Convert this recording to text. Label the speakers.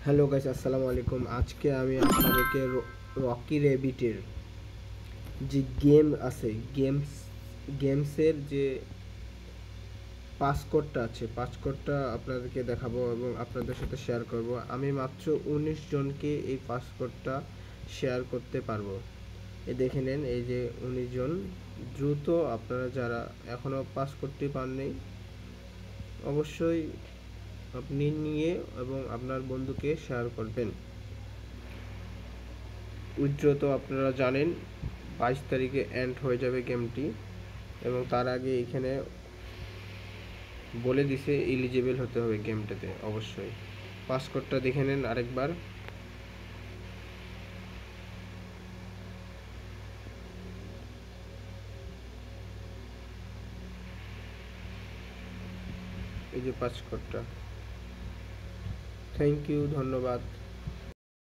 Speaker 1: Hello guys, আসসালামু আলাইকুম। আজকে আমি আপনাদেরকে রকি র্যাবিটের যে গেম আছে, গেমসের যে পাসকোডটা আছে, পাসকোডটা আপনাদেরকে দেখাবো এবং আপনাদের সাথে শেয়ার করব। আমি মাত্র 19 জনকে এই পাসকোডটা শেয়ার করতে পারবো। দেখে নেন, এই যে 19 জন। দ্রুত আপনারা যারা এখনও পাসকোডটি পাননি, অবশ্যই আপনি নিয়ে এবং আপনার বন্ধুকে শেয়ার করবেন। উইথড্র তো আপনারা জানেন 22 তারিখে এন্ড হয়ে যাবে গেমটি, এবং তার আগে এখানে বলে দিছে এলিজিবল হতে হবে গেমটাতে। অবশ্যই পাসকোডটা দেখে নেন আরেকবার। এই যে পাসকোডটা। থ্যাংক ইউ, ধন্যবাদ।